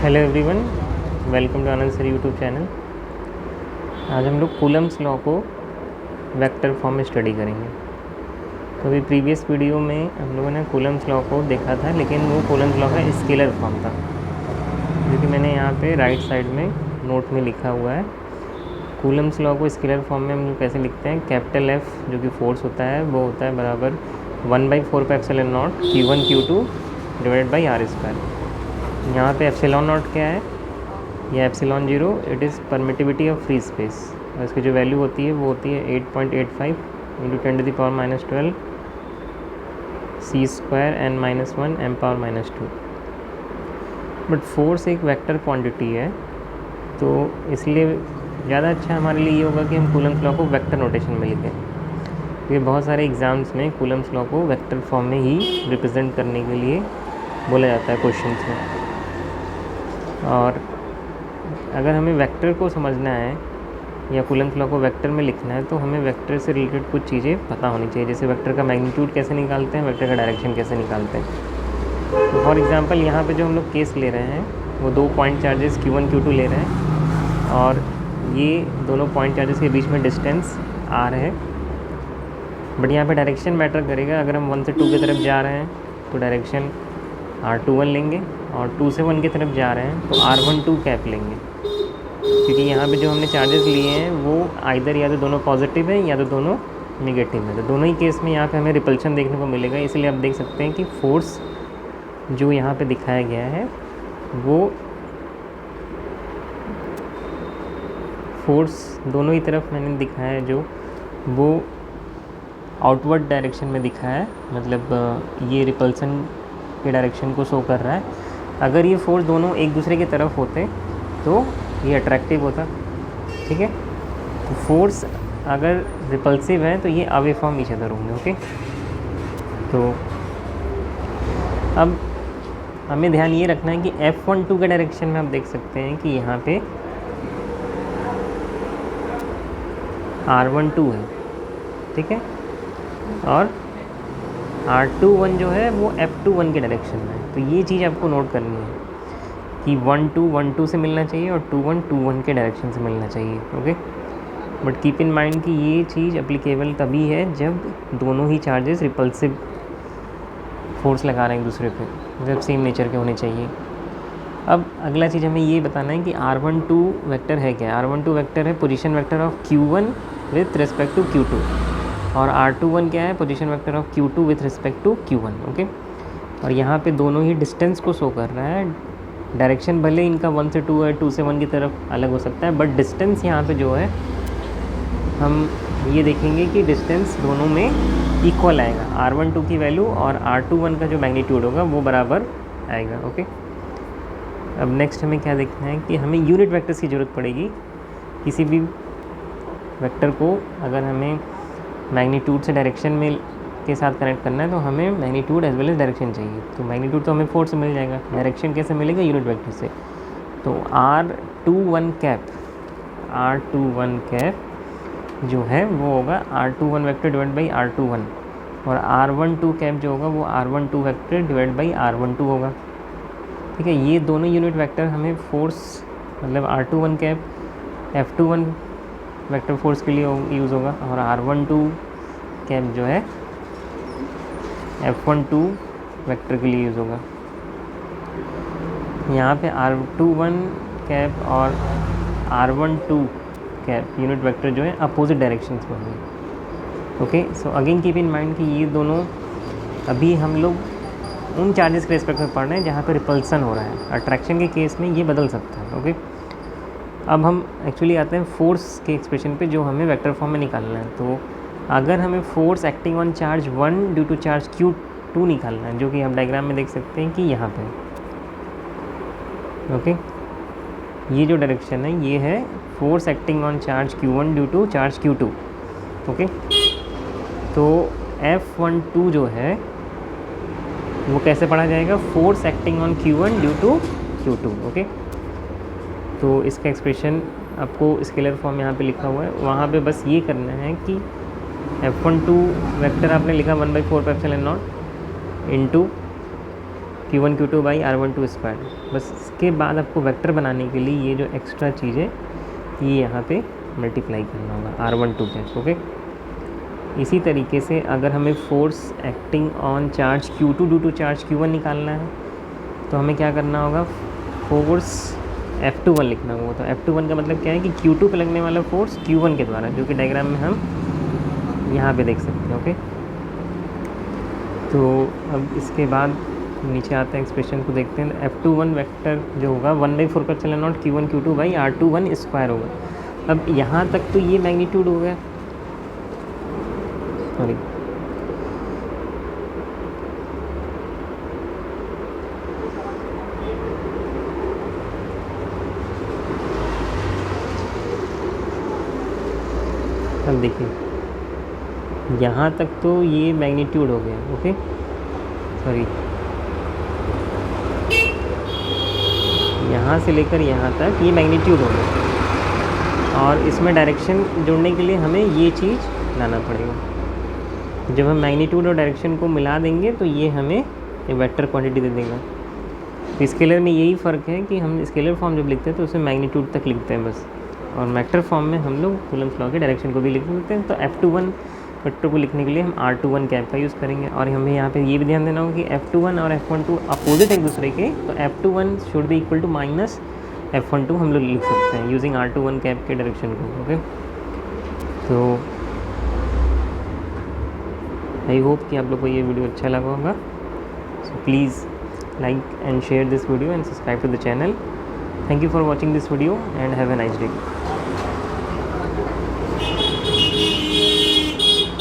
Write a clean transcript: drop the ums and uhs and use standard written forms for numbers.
Hello everyone, welcome to Anand sir YouTube channel. आज हम लोग कूलम्स लॉ को वेक्टर फॉर्म में स्टडी करेंगे। तो अभी प्रीवियस वीडियो में हम लोगों ने कूलम्स लॉ को देखा था, लेकिन वो कूलम्स लॉ का स्केलर फॉर्म था, जो कि मैंने यहाँ पे राइट साइड में नोट में लिखा हुआ है। कूलम्स लॉ को स्केलर फॉर्म में हम लोग कैसे लिखते हैं, कैपिटल एफ जो कि फोर्स होता है वो होता है बराबर 1/4πε0 Q1 Q2 divided by R square. यहाँ पे एप्सिलॉन नॉट क्या है, या epsilon 0 it is permittivity of free space, और इसकी जो वैल्यू होती है वो होती है 8.85 × 10⁻12 C square n-1 m⁻²। But force एक वेक्टर क्वांटिटी है, तो इसलिए ज़्यादा अच्छा हमारे लिए ये होगा कि हम कूलम्स लॉ को वेक्टर नोटेशन में लिखें, क्योंकि बहुत सारे एग्ज़ाम्स में कूलम्स लॉ को वेक्टर फॉर्म में ही रिप्रेजेंट करने के लिए बोला जाता है क्वेश्चंस में। और अगर हमें वेक्टर को समझना है या कूलम्स लॉ को वेक्टर में लिखना है, तो हमें वेक्टर से रिलेटेड कुछ चीज़ें पता होनी चाहिए, जैसे वेक्टर का मैग्नीट्यूड कैसे निकालते हैं, वेक्टर का डायरेक्शन कैसे निकालते हैं। तो फॉर एग्जांपल यहाँ पे जो हम लोग केस ले रहे हैं वो 2 पॉइंट चार्जेस Q1 Q2 ले रहे हैं, और ये दोनों पॉइंट चार्जेस के बीच में डिस्टेंस R है। बट यहाँ पे डायरेक्शन मैटर करेगा। अगर हम 1 से 2 की तरफ जा रहे हैं तो डायरेक्शन R21 लेंगे, और 2 से 1 की तरफ जा रहे हैं तो R12 कैप लेंगे, क्योंकि यहाँ पे जो हमने चार्जेस लिए हैं वो आइदर या तो दोनों पॉजिटिव है या तो दोनों नेगेटिव है। तो दोनों ही केस में यहाँ पे हमें रिपल्शन देखने को मिलेगा। इसलिए आप देख सकते हैं कि फोर्स जो यहाँ पे दिखाया गया है वो फोर्स दोनों ही तरफ मैंने दिखाया है, जो वो आउटवर्ड डायरेक्शन में दिखाया है, मतलब ये रिपल्सन के डायरेक्शन को शो कर रहा है। अगर ये फोर्स दोनों एक दूसरे की तरफ होते तो ये अट्रैक्टिव होता, ठीक है। तो फोर्स अगर रिपल्सिव है तो ये अवे फ्रॉम ईच अदर होंगे, ओके। तो अब हमें ध्यान ये रखना है कि F12 के डायरेक्शन में आप देख सकते हैं कि यहाँ पे R12 है, ठीक है, और R21 जो है वो F21 के डायरेक्शन में है। तो ये चीज़ आपको नोट करनी है कि 1-2 से मिलना चाहिए और 2-1 के डायरेक्शन से मिलना चाहिए, okay. But keep in mind कि ये चीज़ एप्लीकेबल तभी है जब दोनों ही चार्जेस रिपल्सिव फोर्स लगा रहे हैं एक दूसरे पे, जब सेम नेचर के होने चाहिए। अब अगला चीज़ हमें ये बताना है कि R12 वेक्टर है क्या। R12 वेक्टर है position vector of Q1 with respect to Q2, और R21 क्या है, position vector of Q2 with respect to Q1, okay. और यहाँ पे दोनों ही डिस्टेंस को शो कर रहा है। डायरेक्शन भले इनका 1 से 2 है, 2 से 1 की तरफ अलग हो सकता है, बट डिस्टेंस यहाँ पे जो है हम ये देखेंगे कि डिस्टेंस दोनों में इक्वल आएगा। R12 की वैल्यू और R21 का जो मैग्नीट्यूड होगा वो बराबर आएगा, ओके। अब नेक्स्ट हमें क्या देखना है कि हमें यूनिट वेक्टर्स की ज़रूरत पड़ेगी। किसी भी वेक्टर को अगर हमें मैग्नीट्यूड से डायरेक्शन में के साथ कनेक्ट करना है तो हमें magnitude as well as direction चाहिए। तो मैग्नीट्यूड तो हमें फोर्स से मिल जाएगा, डायरेक्शन कैसे मिलेगा, यूनिट वेक्टर से। तो R21 कैप जो है वो होगा R21 vector divide by R21, और R12 कैप जो होगा वो R12 vector divide by R12 होगा, ठीक है। ये दोनों यूनिट वेक्टर हमें फोर्स मतलब R21 cap F21 vector force के लिए यूज़ होगा, और R12 कैप जो है F12 वेक्टर के लिए यूज़ होगा। यहाँ पे R21 कैप और R12 कैप यूनिट वेक्टर जो है अपोजिट डायरेक्शंस में होंगे, okay. So again keep in mind कि ये दोनों अभी हम लोग उन चार्जेस के रिस्पेक्ट में पढ़ रहे हैं जहाँ पर रिपल्सन हो रहा है। अट्रैक्शन के केस में ये बदल सकता है, ओके। अब हम एक्चुअली आते हैं फोर्स के एक्सप्रेशन पे, जो हमें वेक्टर फॉर्म में निकालना है। तो अगर हमें force acting on charge 1 due to charge Q2 निकालना है, जो कि हम डायग्राम में देख सकते हैं कि यहाँ पे, ओके। ये जो डायरेक्शन है ये है force acting on charge Q1 due to charge Q2, okay. तो F12 जो है वो कैसे पढ़ा जाएगा, force acting on Q1 due to Q2, okay. तो इसका एक्सप्रेशन आपको स्केलर फॉर्म यहाँ पे लिखा हुआ है, वहाँ पे बस ये करना है कि F12 वेक्टर आपने लिखा 1/4πε0 into Q1 Q2 by R12 square. बस इसके बाद आपको वेक्टर बनाने के लिए ये जो एक्स्ट्रा चीज़ है ये यहाँ पे मल्टीप्लाई करना होगा R12 के। ओके, इसी तरीके से अगर हमें force acting on charge Q2 due to charge Q1 निकालना है तो हमें क्या करना होगा, फोर्स F21 लिखना होगा। तो F21 का मतलब क्या है कि Q2 पे लगने वाला फोर्स Q1 के द्वारा, जो कि डायग्राम में हम यहाँ पे देख सकते हैं। ओके, तो अब इसके बाद नीचे आते हैं, एक्सप्रेशन को देखते हैं। F21 वेक्टर जो होगा 1/4 का चलन not Q1 Q2 by R21 square होगा। अब यहाँ तक तो ये मैग्नीट्यूड हो गया, सॉरी अब देखिए यहाँ तक तो ये मैग्नीट्यूड हो गया। ओके, सॉरी यहाँ से लेकर यहाँ तक ये मैग्नीट्यूड हो गया, और इसमें डायरेक्शन जोड़ने के लिए हमें ये चीज़ लाना पड़ेगा। जब हम मैग्नीट्यूड और डायरेक्शन को मिला देंगे तो ये हमें एक वेक्टर क्वांटिटी दे देगा। तो स्केलर में यही फ़र्क है कि हम स्केलर फॉर्म जब लिखते हैं तो उसे मैग्नीट्यूड तक लिखते हैं बस, और वेक्टर फॉर्म में हम लोग कूलम्स लॉ के डायरेक्शन को भी लिख सकते हैं। तो F21 वेक्टर को लिखने के लिए हम R21 कैप का यूज़ करेंगे। और हमें यहाँ पे ये भी ध्यान देना होगा कि F21 और F12 अपोजिट एक दूसरे के, तो F21 should be equal to minus F12 हम लोग लिख सकते हैं यूजिंग R21 कैप के डायरेक्शन को। ओके, तो आई होप कि आप लोग को ये वीडियो अच्छा लगा होगा। So please like and share this video and subscribe to the channel. Thank you for watching this video and have a nice day.